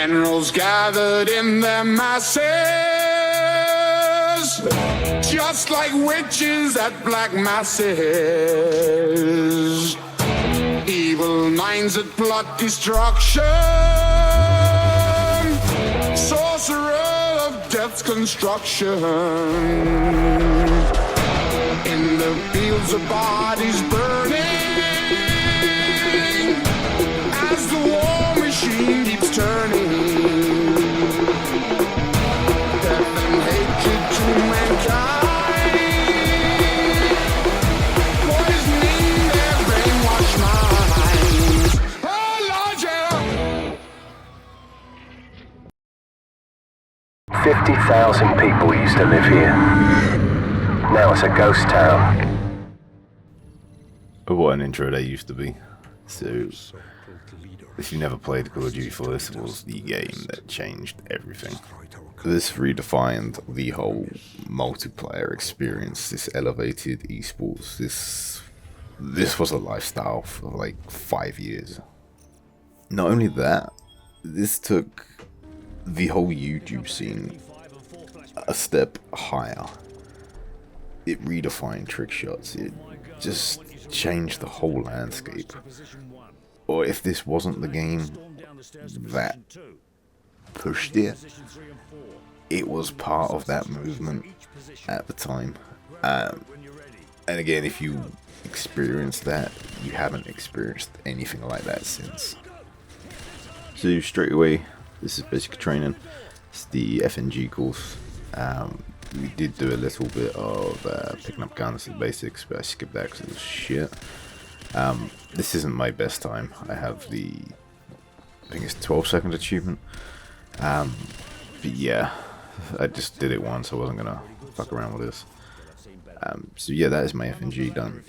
Generals gathered in their masses, just like witches at black masses. Evil minds that plot destruction, sorcerer of death's construction. In the fields of bodies burning, as the war machine keeps turning. Death and hatred to mankind, poisoning their brainwashed minds. Oh Lord, yeah. 50,000 people used to live here. Now it's a ghost town. What an intro that used to be. So, if you never played Call of Duty 4, this was the game that changed everything. This redefined the whole multiplayer experience, this elevated esports, this was a lifestyle for like 5 years. Not only that, this took the whole YouTube scene a step higher. It redefined trick shots, it just changed the whole landscape. Or if this wasn't the game that pushed it, it was part of that movement at the time. And again, if you experienced that, you haven't experienced anything like that since. So straight away, this is basic training. It's the FNG course. We did do a little bit of picking up guns and basics, but I skipped that because it was shit. This isn't my best time. I have I think it's 12-second achievement. But yeah, I just did it once. I wasn't gonna fuck around with this. So yeah, that is my FNG done.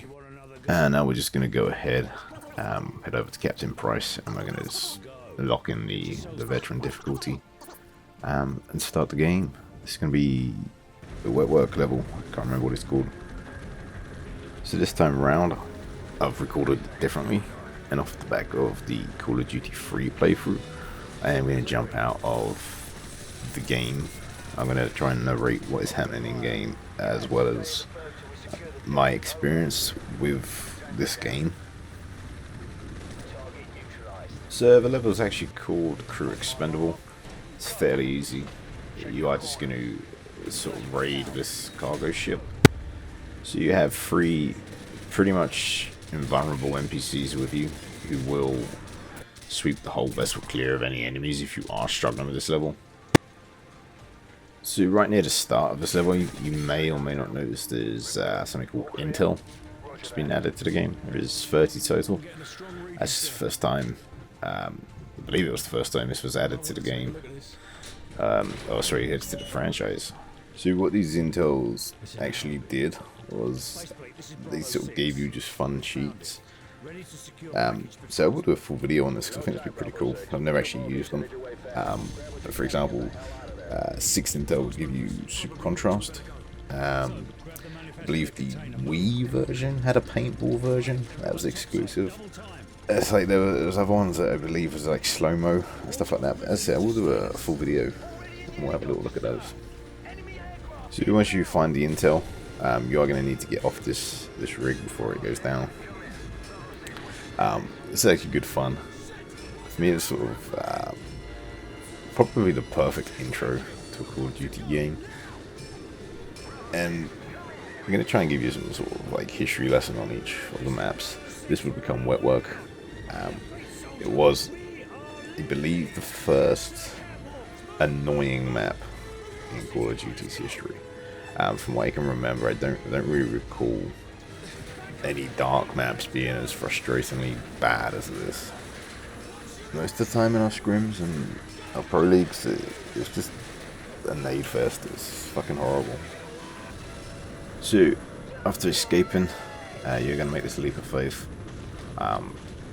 And now we're just gonna go ahead, head over to Captain Price, and we're gonna just lock in the veteran difficulty, and start the game. It's gonna be the wet work level. I can't remember what it's called. So this time around, I've recorded differently, and off the back of the Call of Duty 3 playthrough, I am going to jump out of the game. I'm going to try and narrate what is happening in game, as well as my experience with this game. So the level is actually called Crew Expendable. It's fairly easy. You are just going to sort of raid this cargo ship. So you have 3 pretty much invulnerable NPCs with you who will sweep the whole vessel clear of any enemies if you are struggling with this level. So right near the start of this level, you may or may not notice there's something called Intel, which has been added to the game. There is 30 total. That's the first time, I believe it was the first time this was added to the game. Oh sorry, it's to the franchise. So what these intels actually did was they sort of gave you just fun cheats. So I will do a full video on this because I think it'd be pretty cool. I've never actually used them. But for example, 6th Intel would give you super contrast. I believe the Wii version had a paintball version. That was exclusive. It's like there was other ones that I believe was like slow-mo and stuff like that. But as I said, I will do a full video and we'll have a little look at those. So once you find the intel, you are going to need to get off this rig before it goes down. It's actually good fun. For me, it's sort of probably the perfect intro to a Call of Duty game. And I'm going to try and give you some sort of like history lesson on each of the maps. This would become wet work. It was, I believe, the first annoying map in Call of Duty's history. From what I can remember, I don't really recall any dark maps being as frustratingly bad as this. Most of the time in our scrims and our pro leagues, it's just a nade fest. It's fucking horrible. So, after escaping, you're going to make this leap of faith.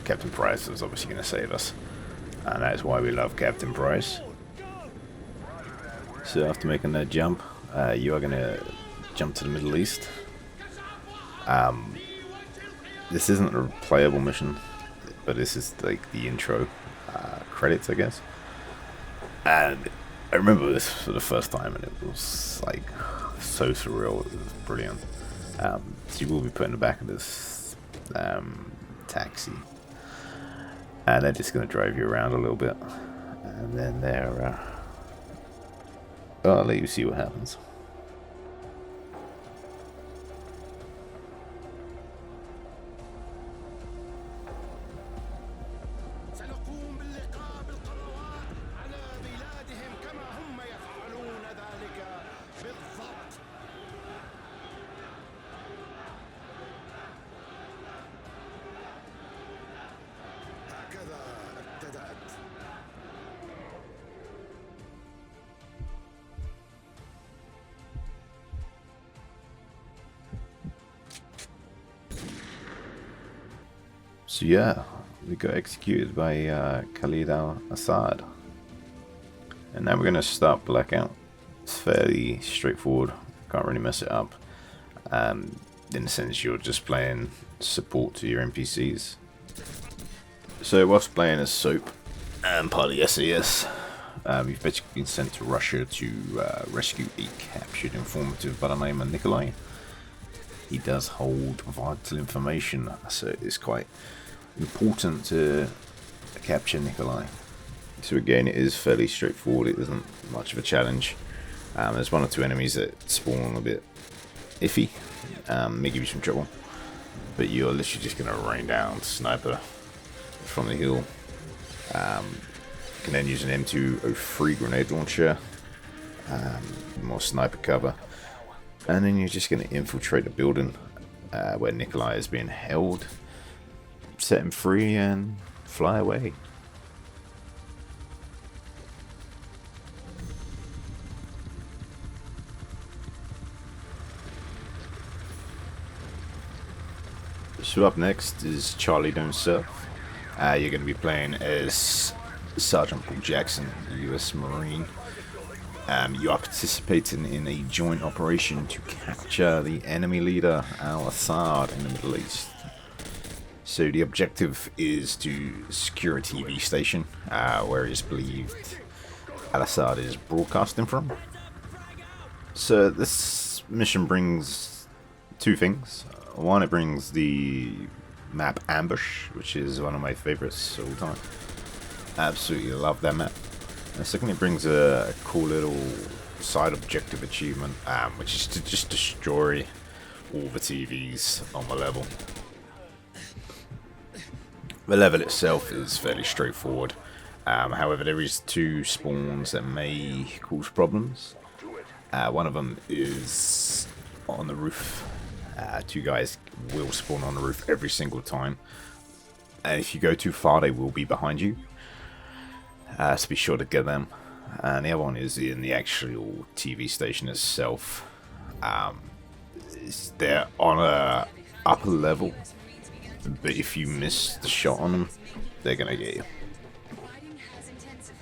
Captain Price is obviously going to save us, and that is why we love Captain Price. So after making that jump, you are going to jump to the Middle East. This isn't a playable mission, but this is like the intro credits, I guess. And I remember this for the first time, and it was like so surreal. It was brilliant. So you will be put in the back of this taxi, and they're just going to drive you around a little bit, and then they're I'll let you see what happens. سنقوم باللقاء بالقنوات على بلادهم كما هم يفعلون ذلك بالضبط. هكذا ابتدأت. So yeah, we got executed by Khalid al-Assad. And now we're going to start Blackout. It's fairly straightforward, can't really mess it up. In the sense you're just playing support to your NPCs. So whilst playing as Soap and part of the SAS, you've basically been sent to Russia to rescue a captured informative by the name of Nikolai. He does hold vital information, so it's quite important to capture Nikolai. So again, it is fairly straightforward. It isn't much of a challenge. There's one or two enemies that spawn a bit iffy, may give you some trouble, but you're literally just going to rain down sniper from the hill. You can then use an M203 grenade launcher, more sniper cover, and then you're just going to infiltrate the building where Nikolai is being held, set him free, and fly away. So up next is Charlie Don't Surf. You're going to be playing as Sergeant Paul Jackson, a US Marine. You are participating in a joint operation to capture the enemy leader al-Assad in the Middle East. So the objective is to secure a TV station where it is believed al-Assad is broadcasting from. So this mission brings two things. One, it brings the map Ambush, which is one of my favorites of all time. Absolutely love that map. And second, it brings a cool little side objective achievement, which is to just destroy all the TVs on the level. The level itself is fairly straightforward. However, there is two spawns that may cause problems. One of them is on the roof. Two guys will spawn on the roof every single time, and if you go too far they will be behind you, so be sure to get them. And the other one is in the actual TV station itself. They're on a upper level, but if you miss the shot on them, they're gonna get you.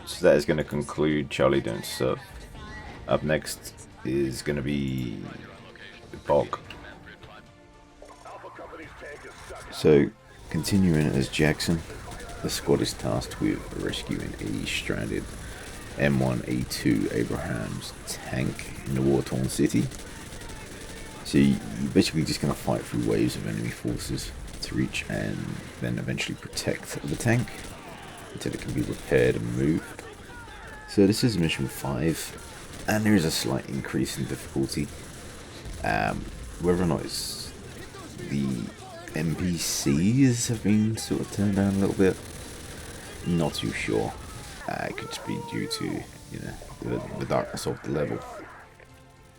So that is going to conclude Charlie Don't Surf. Up next is going to be Bog. So, continuing as Jackson, the squad is tasked with rescuing a stranded M1A2 Abrams tank in the war-torn city. So you're basically just going to fight through waves of enemy forces to reach and then eventually protect the tank until it can be repaired and moved. So this is mission 5, and there is a slight increase in difficulty. Whether or not it's the NPCs have been sort of turned down a little bit, not too sure. It could just be due to, the darkness of the level.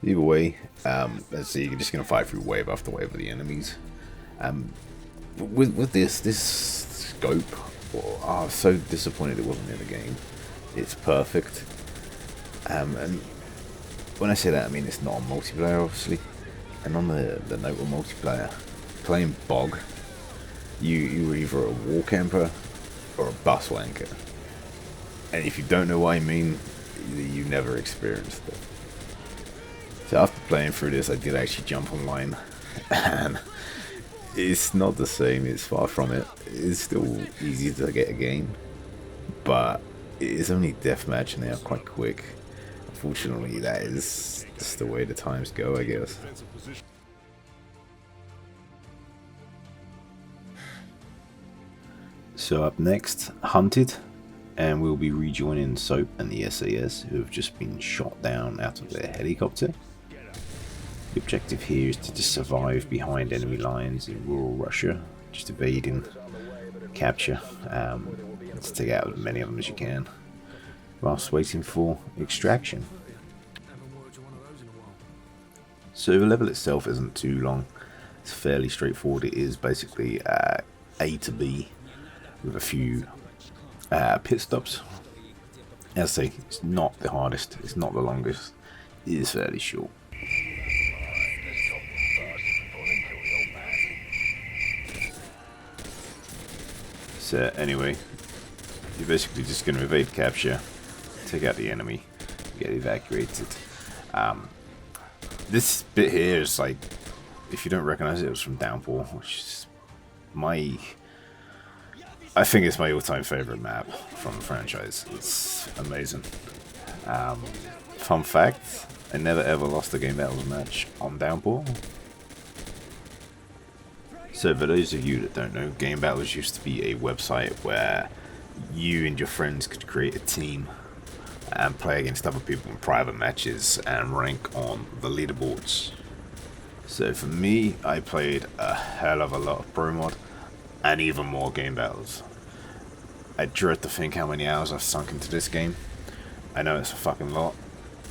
Either way, let's see, you're just going to fight through wave after wave of the enemies. With this scope, I'm so disappointed it wasn't in the game. It's perfect. And when I say that, I mean it's not on multiplayer, obviously. And on the note of multiplayer, playing Bog, you were either a wall camper or a bus wanker. And if you don't know what I mean, you never experienced it. So after playing through this, I did actually jump online, and it's not the same. It's far from it. It's still easy to get a game, but is only deathmatch and they are quite quick. Unfortunately, that is just the way the times go, I guess. So up next, Hunted, and we'll be rejoining Soap and the SAS, who have just been shot down out of their helicopter. The objective here is to just survive behind enemy lines in rural Russia, just evading capture, to take out as many of them as you can, whilst waiting for extraction. So the level itself isn't too long, it's fairly straightforward. It is basically A to B with a few pit stops. As I say, it's not the hardest, it's not the longest, it is fairly short. So anyway, you're basically just going to evade capture, take out the enemy, get evacuated. This bit here is like, if you don't recognize it, it was from Downpour, which is I think it's my all-time favorite map from the franchise. It's amazing. Fun fact, I never ever lost a Game Battles match on Downpour. So for those of you that don't know, Game Battles used to be a website where you and your friends could create a team and play against other people in private matches and rank on the leaderboards. So for me, I played a hell of a lot of Pro Mod and even more Game Battles. I dread to think how many hours I've sunk into this game. I know it's a fucking lot.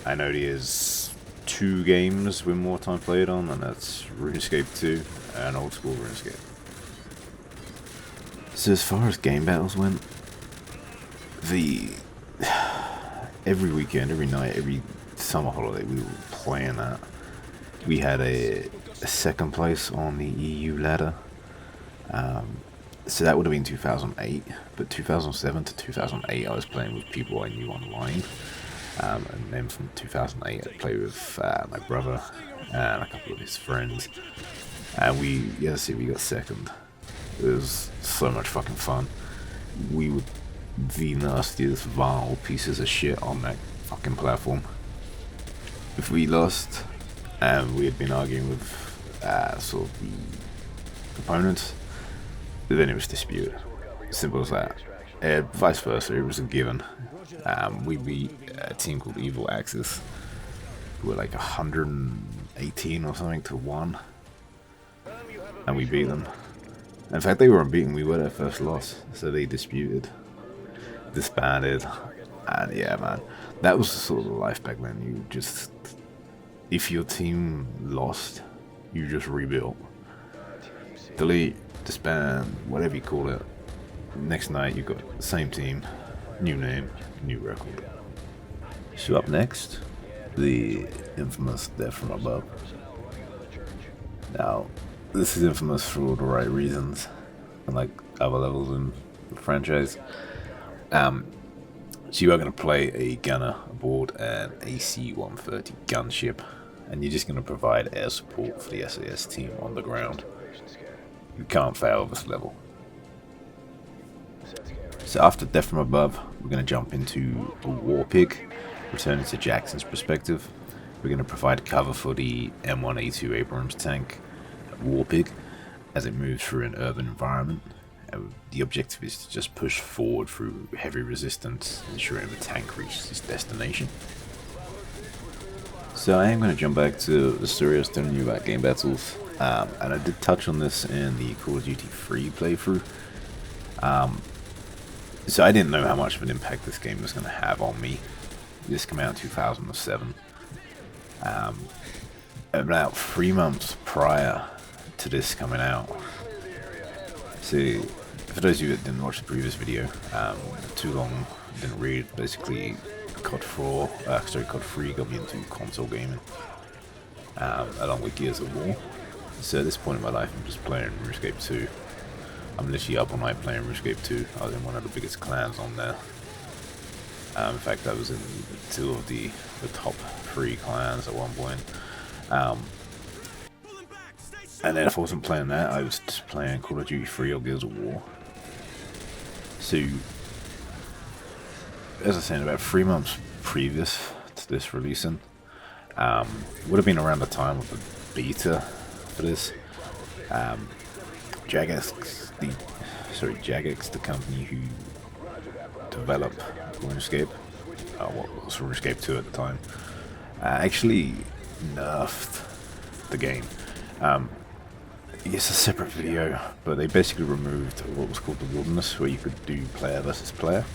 I know there's 2 games with more time played on, and that's RuneScape 2 and Old School RuneScape. So as far as Game Battles went, every weekend, every night, every summer holiday, we were playing that. We had a second place on the EU ladder. So that would have been 2008, but 2007 to 2008 I was playing with people I knew online. And then from 2008 I played with my brother and a couple of his friends. And we got second. It was so much fucking fun. We were the nastiest, vile pieces of shit on that fucking platform. If we lost, and we had been arguing with sort of the opponents, then it was disputed. Simple as that. Vice versa, it was a given. We beat a team called Evil Axis, who were like 118 or something to 1, and we beat them. In fact, they were unbeaten. We were their first loss, so they disputed, disbanded, and yeah, man, that was sort of the life back then. You just, if your team lost, you just rebuilt, delete, disband, whatever you call it. Next night, you got the same team, new name, new record. So up next, the infamous Death from Above. Now, this is infamous for all the right reasons, unlike other levels in the franchise. So you are going to play a gunner aboard an AC-130 gunship, and you're just going to provide air support for the SAS team on the ground. You can't fail this level. So after Death from Above, we're going to jump into a War Pig, returning to Jackson's perspective. We're going to provide cover for the M1A2 Abrams tank, War Pig, as it moves through an urban environment. The objective is to just push forward through heavy resistance, ensuring the tank reaches its destination. So I am going to jump back to the story I was telling you about Game Battles, and I did touch on this in the Call of Duty 3 playthrough. So I didn't know how much of an impact this game was going to have on me. This came out in 2007. About 3 months prior to this coming out. So for those of you that didn't watch the previous video, too long, didn't read, basically COD 3 got me into console gaming, along with Gears of War. So at this point in my life, I'm just playing RuneScape 2. I'm literally up all night playing RuneScape 2. I was in one of the biggest clans on there. In fact, I was in 2 of the top 3 clans at one point. And then if I wasn't playing that, I was just playing Call of Duty 3 or Gears of War. So as I said, about 3 months previous to this releasing, would have been around the time of the beta for this. Jagex, the company who developed RuneScape, what was RuneScape 2 at the time, actually nerfed the game. It's a separate video, but they basically removed what was called the Wilderness, where you could do player versus player.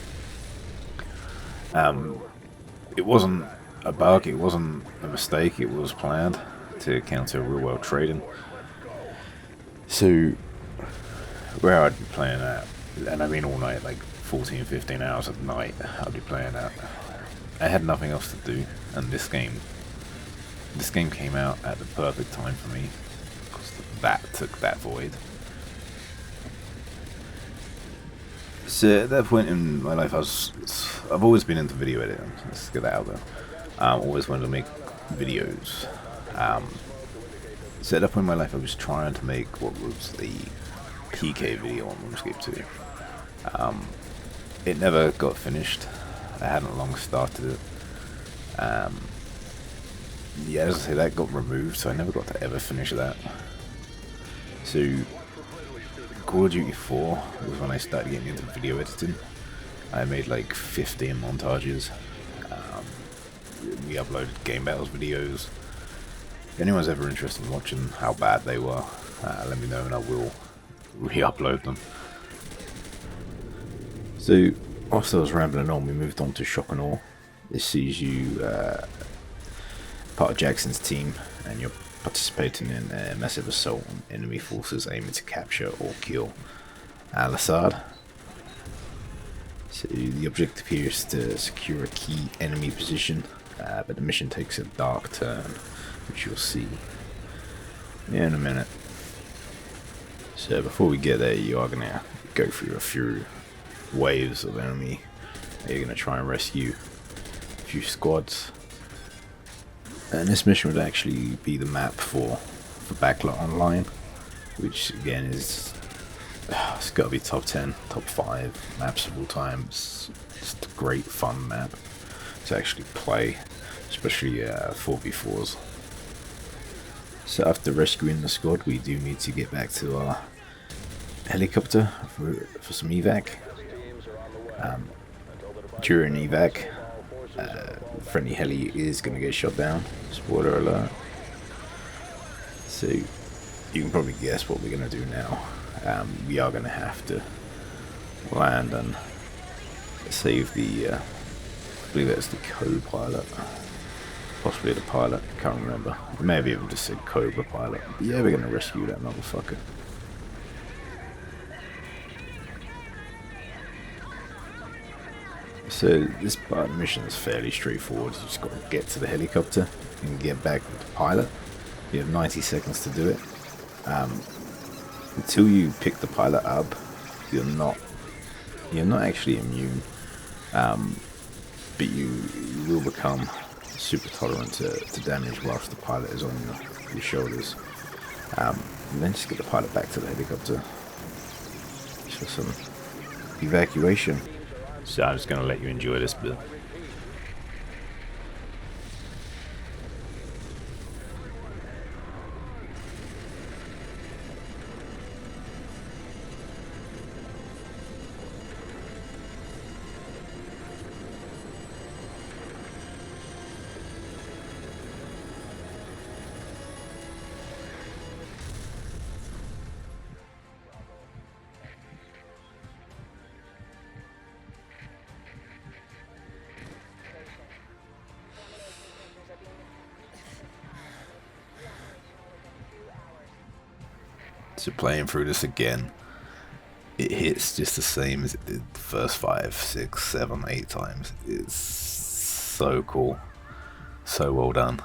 It wasn't a bug, it wasn't a mistake, it was planned to counter real world trading. So, where I'd be playing at, and I mean all night, like 14, 15 hours at night, I'd be playing at. I had nothing else to do, and this game came out at the perfect time for me, because that took that void. So at that point in my life, I've always been into video editing. Let's get that out there. Always wanted to make videos. So at that point in my life, I was trying to make what was the PK video on RuneScape 2. It never got finished. I hadn't long started it. Yeah, as I say, that got removed, so I never got to ever finish that. So Call of Duty 4 was when I started getting into video editing. I made like 15 montages. We uploaded game battles videos. If anyone's ever interested in watching how bad they were, let me know and I will re-upload them. So, whilst I was rambling on, we moved on to Shock and Awe. This sees you part of Jackson's team, and you're participating in a massive assault on enemy forces aiming to capture or kill Al-Assad. So the objective here is to secure a key enemy position, but the mission takes a dark turn, which you'll see in a minute. So before we get there, you are going to go through a few waves of enemy. You're going to try and rescue a few squads. And this mission would actually be the map for Backlot Online, which again is, it's got to be top 10, top 5 maps of all time. It's just a great fun map to actually play, especially 4v4s. So after rescuing the squad, we do need to get back to our helicopter for some evac. During evac, friendly heli is going to get shot down. Spoiler alert. So you can probably guess what we're going to do now. We are going to have to land and save the, I believe it's the co-pilot. Possibly the pilot, can't remember. Maybe it would just say Cobra pilot. But yeah, we're going to rescue that motherfucker. So this part of the mission is fairly straightforward. You just got to get to the helicopter and get back with the pilot. You have 90 seconds to do it. Until you pick the pilot up, you're not actually immune, but you will become super tolerant to damage whilst the pilot is on your shoulders. And then just get the pilot back to the helicopter for some evacuation. So I'm just going to let you enjoy this bit. So playing through this again, it hits just the same as it did the first 5, 6, 7, 8 times. It's so cool. So well done.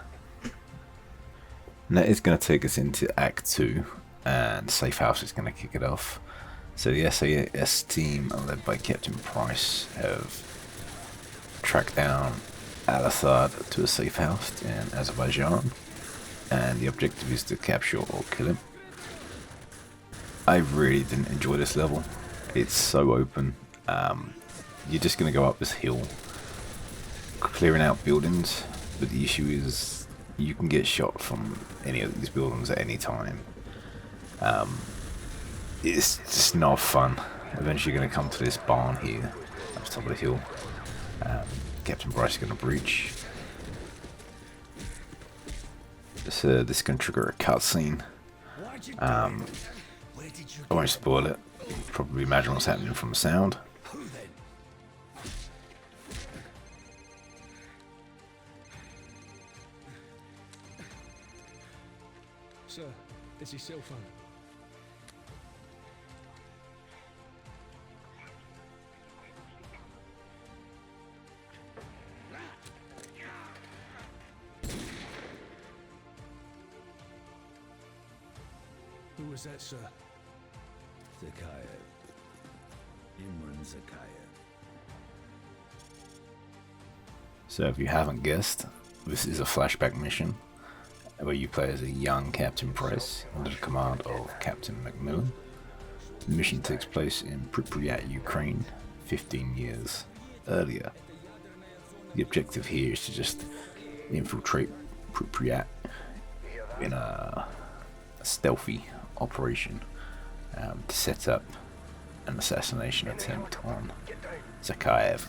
And that is going to take us into Act 2, and Safe House is going to kick it off. So the SAS team, led by Captain Price, have tracked down Al-Assad to a safe house in Azerbaijan, and the objective is to capture or kill him. I really didn't enjoy this level. It's so open. You're just going to go up this hill clearing out buildings, but the issue is you can get shot from any of these buildings at any time. It's just not fun. Eventually you're going to come to this barn here, up top of the hill. Captain Bryce is going to breach. This can trigger a cutscene. I won't spoil it. You can probably imagine what's happening from the sound. Sir, it's his cell phone. Who was that, sir? Zakhaev. Imran Zakhaev. So if you haven't guessed, this is a flashback mission where you play as a young Captain Price under the command of Captain Macmillan. The mission takes place in Pripyat, Ukraine, 15 years earlier. The objective here is to just infiltrate Pripyat in a stealthy operation to set up an assassination attempt on Zakhaev.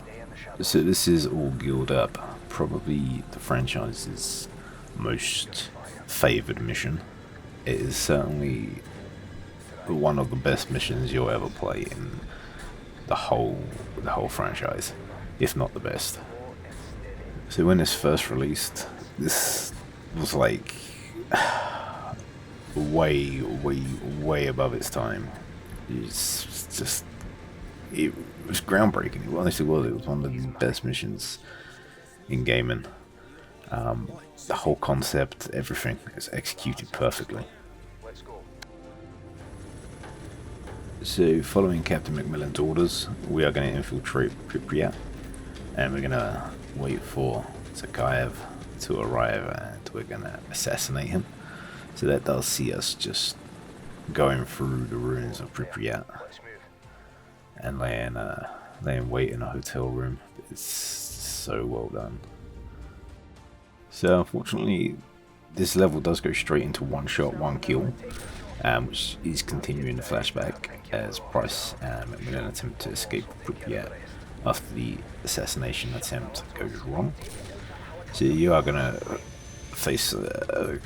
So this is all geared up, probably the franchise's most favoured mission. It is certainly one of the best missions you'll ever play in the whole franchise, if not the best. So when this first released, this was like way above its time. It's just, it was groundbreaking. It honestly was. It was one of the best missions in gaming. The whole concept, everything is executed perfectly. So, following Captain Macmillan's orders, we are going to infiltrate Pripyat, and we're going to wait for Zakhaev to arrive, and we're going to assassinate him. So that does see us just going through the ruins of Pripyat and laying wait in a hotel room. It's so well done. So unfortunately, this level does go straight into one shot, one kill, which is continuing the flashback as Price and Macmillan attempt to escape Pripyat after the assassination attempt goes wrong. So you are going to face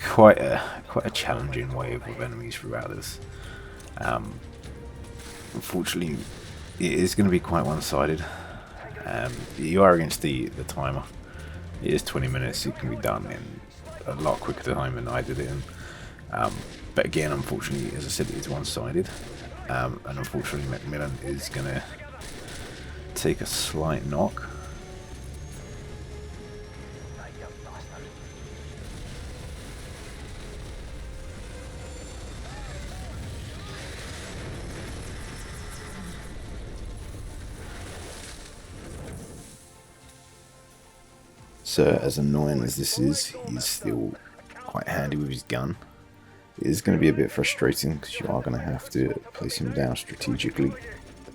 quite a challenging wave of enemies throughout this. Unfortunately, it is going to be quite one-sided. You are against the timer. It is 20 minutes. It can be done in a lot quicker time than I did it in. But again, unfortunately, as I said, it is one-sided. And unfortunately, Macmillan is going to take a slight knock. So as annoying as this is, he's still quite handy with his gun. It is going to be a bit frustrating because you are going to have to place him down strategically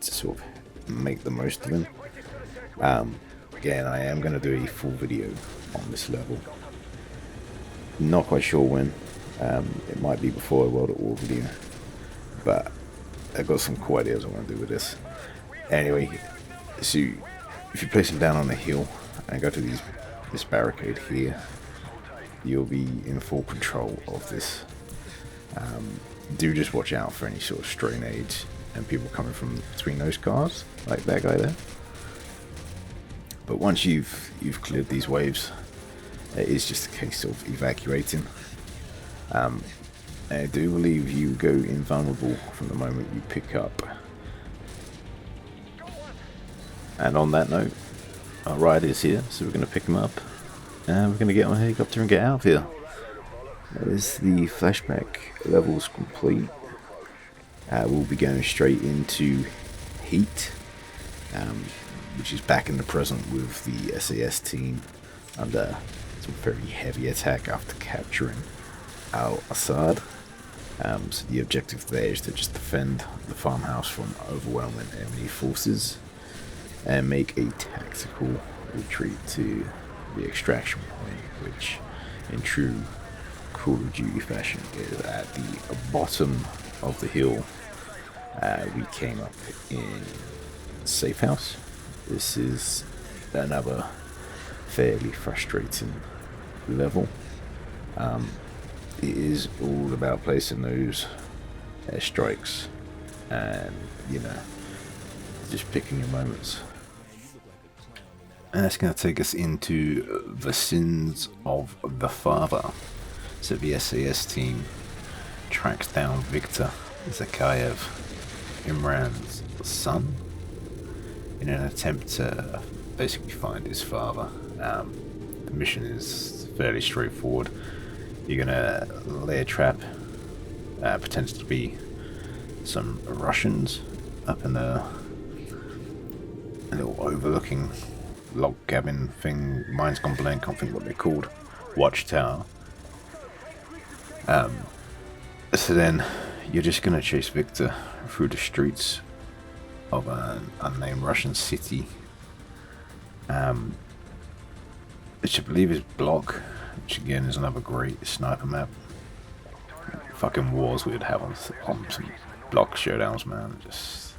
to sort of make the most of him. Again, I am going to do a full video on this level. Not quite sure when. It might be before a World at War video, but I've got some cool ideas I want to do with this. Anyway, so if you place him down on a hill and go to this barricade here, you'll be in full control of this. Do just watch out for any sort of stray nades and people coming from between those cars, like that guy there. But once you've cleared these waves, it is just a case of evacuating. I do believe you go invulnerable from the moment you pick up. And on that note, our ride is here, so we're going to pick him up and we're going to get on a helicopter and get out of here. That is the flashback levels complete. We'll be going straight into Heat, which is back in the present with the SAS team under some very heavy attack after capturing Al-Assad. So the objective there is to just defend the farmhouse from overwhelming enemy forces and make a tactical retreat to the extraction point, which in true Call of Duty fashion is at the bottom of the hill. We came up in Safe House. This is another fairly frustrating level. It is all about placing those airstrikes and, you know, just picking your moments. And that's going to take us into the sins of the father. So the SAS team tracks down Viktor Zakhaev, Imran's son, in an attempt to basically find his father. The mission is fairly straightforward. You're gonna lay a trap, pretends to be some Russians up in a little overlooking log cabin thing. Mine's gone blank, can't think what they're called. Watchtower. So then you're just gonna chase Viktor through the streets of an unnamed Russian city, which I believe is Block, which again is another great sniper map. Fucking wars we'd have on some Block showdowns, man. Just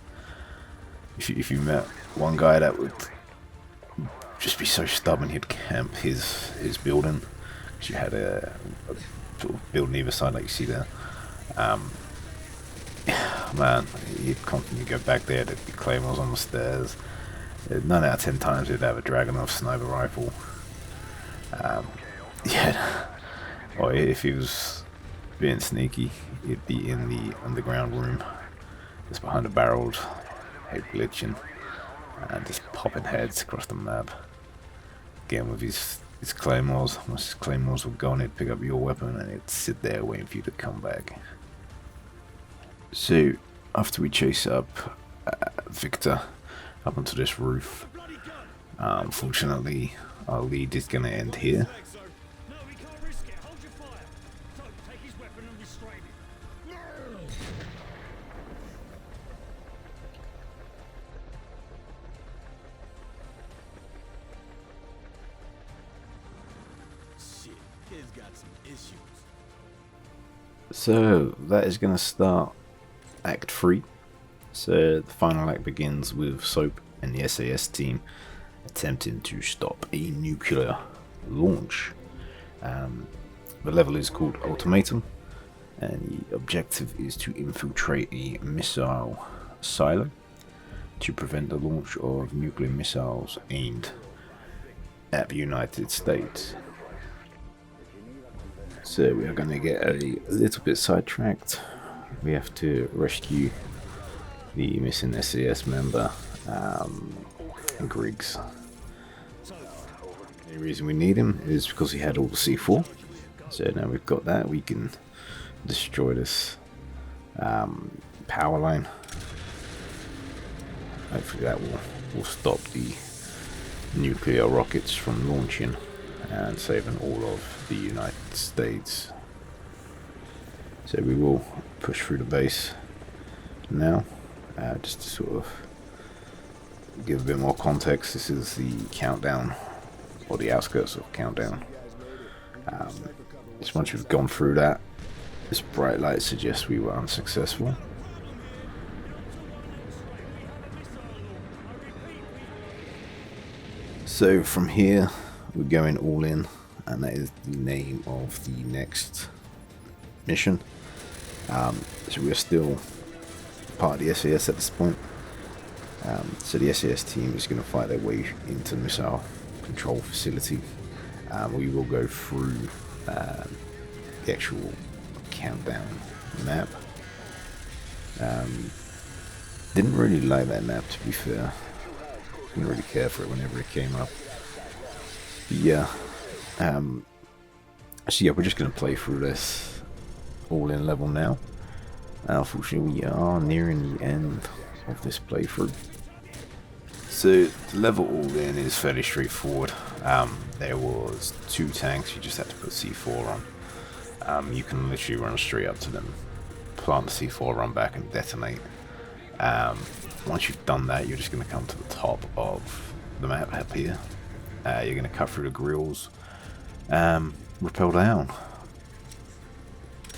if you met one guy that would just be so stubborn, he'd camp his building, because you had a sort of building either side like you see there. Man, he'd constantly go back there, there'd be claymores on the stairs. 9 out of 10 times he'd have a Dragunov sniper rifle. Yeah, or if he was being sneaky, he'd be in the underground room, just behind the barrels, head glitching, and just popping heads across the map. Again with his claymores. Once his claymores were gone, he'd pick up your weapon and he'd sit there waiting for you to come back. So after we chase up Viktor up onto this roof, unfortunately our lead is going to end here. So that is going to start Act 3. So the final act begins with Soap and the SAS team attempting to stop a nuclear launch. The level is called Ultimatum, and the objective is to infiltrate a missile silo to prevent the launch of nuclear missiles aimed at the United States. So we are going to get a little bit sidetracked. We have to rescue the missing SAS member, Griggs. The reason we need him is because he had all the C4. So now we've got that, we can destroy this power line. Hopefully that will stop the nuclear rockets from launching and saving all of the United States. So we will push through the base now, just to sort of give a bit more context. This is the countdown, or the outskirts of countdown. Just once we've gone through that, this bright light suggests we were unsuccessful. So from here we're going all in, and that is the name of the next mission. So we're still part of the SAS at this point. So the SAS team is going to fight their way into the missile control facility. We will go through the actual countdown map. Didn't really like that map, to be fair. Didn't really care for it whenever it came up. But yeah, so yeah, we're just going to play through this all-in level now. Unfortunately, we are nearing the end of this playthrough. So the level all-in is fairly straightforward. There was 2 tanks, you just had to put C4 on. You can literally run straight up to them, plant the C4, run back and detonate. Once you've done that, you're just going to come to the top of the map up here. You're going to cut through the grills, rappel down.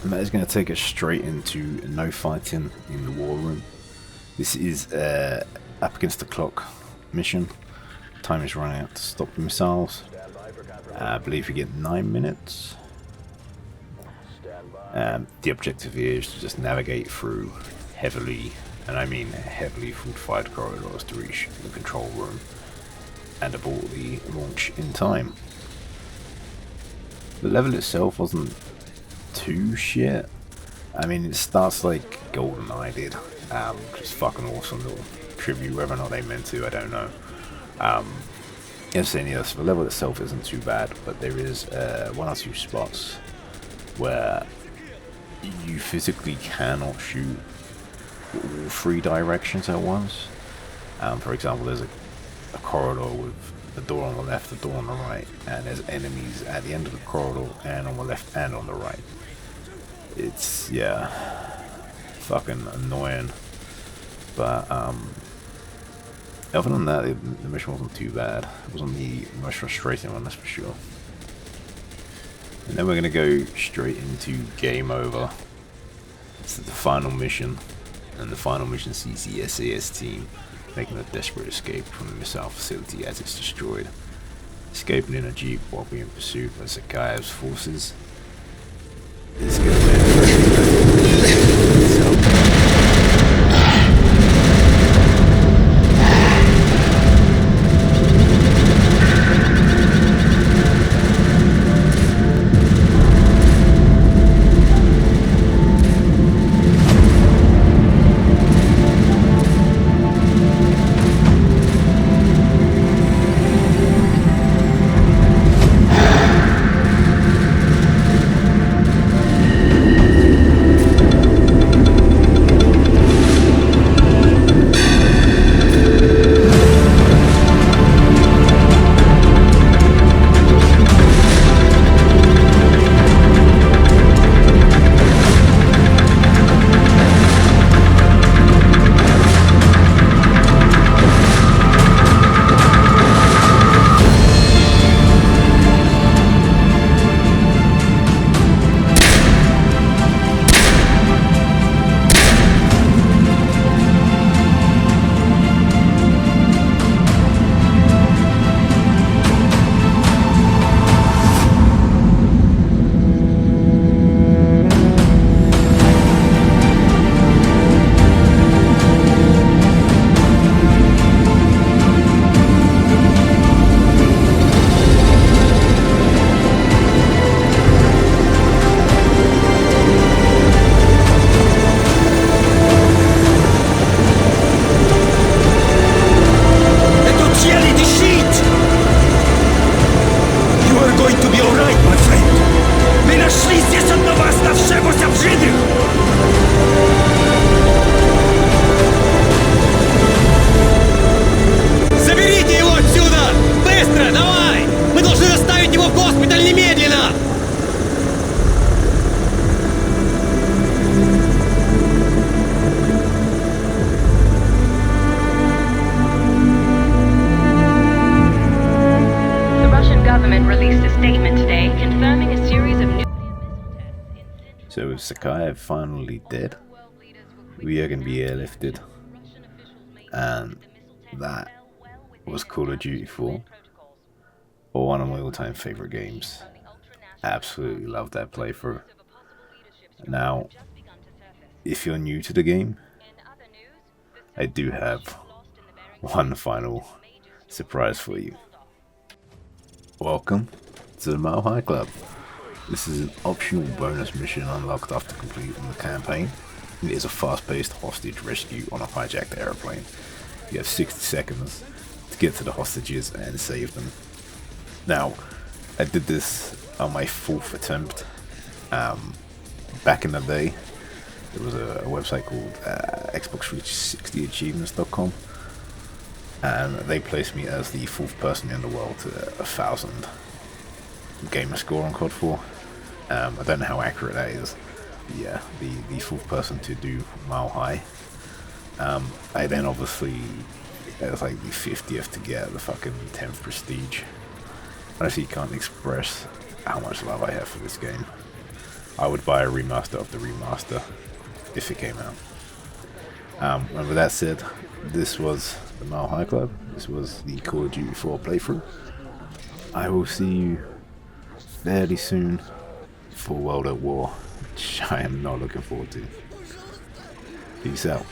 And that is going to take us straight into no fighting in the war room. This is up against the clock mission. Time is running out to stop the missiles. I believe we get 9 minutes. The objective here is to just navigate through heavily, and I mean heavily fortified corridors to reach the control room and abort the launch in time. The level itself wasn't too shit. I mean, it starts like GoldenEye did, just fucking awesome little tribute, whether or not they meant to, I don't know. Yes, the level itself isn't too bad, but there is 1 or 2 spots where you physically cannot shoot all 3 directions at once. For example, there's a corridor with the door on the left, the door on the right, and there's enemies at the end of the corridor and on the left and on the right. It's, yeah, fucking annoying. But other than that, the mission wasn't too bad. It wasn't the most frustrating one, that's for sure. And then we're going to go straight into game over. It's the final mission, and the final mission sees the SAS team making a desperate escape from the missile facility as it's destroyed. Escaping in a jeep while being pursued by Zakhaev's forces. It's going to be So with Zakhaev finally dead, we are going to be airlifted, and that was Call of Duty 4, or one of my all-time favorite games. Absolutely love that playthrough. Now, if you're new to the game, I do have one final surprise for you. Welcome to the Mile High Club. This is an optional bonus mission unlocked after completing the campaign. It is a fast-paced hostage rescue on a hijacked airplane. You have 60 seconds to get to the hostages and save them. Now, I did this on my 4th attempt. Back in the day, there was a website called Xbox360achievements.com, and they placed me as the 4th person in the world to 1,000 gamer score on COD 4. I don't know how accurate that is. Yeah, the 4th person to do Mile High. I then obviously, it was like the 50th to get the fucking 10th prestige. Honestly, can't express how much love I have for this game. I would buy a remaster of the remaster if it came out. And with that said, this was the Mile High Club. This was the Call of Duty 4 playthrough. I will see you fairly soon for World at War, which I am not looking forward to. Peace out.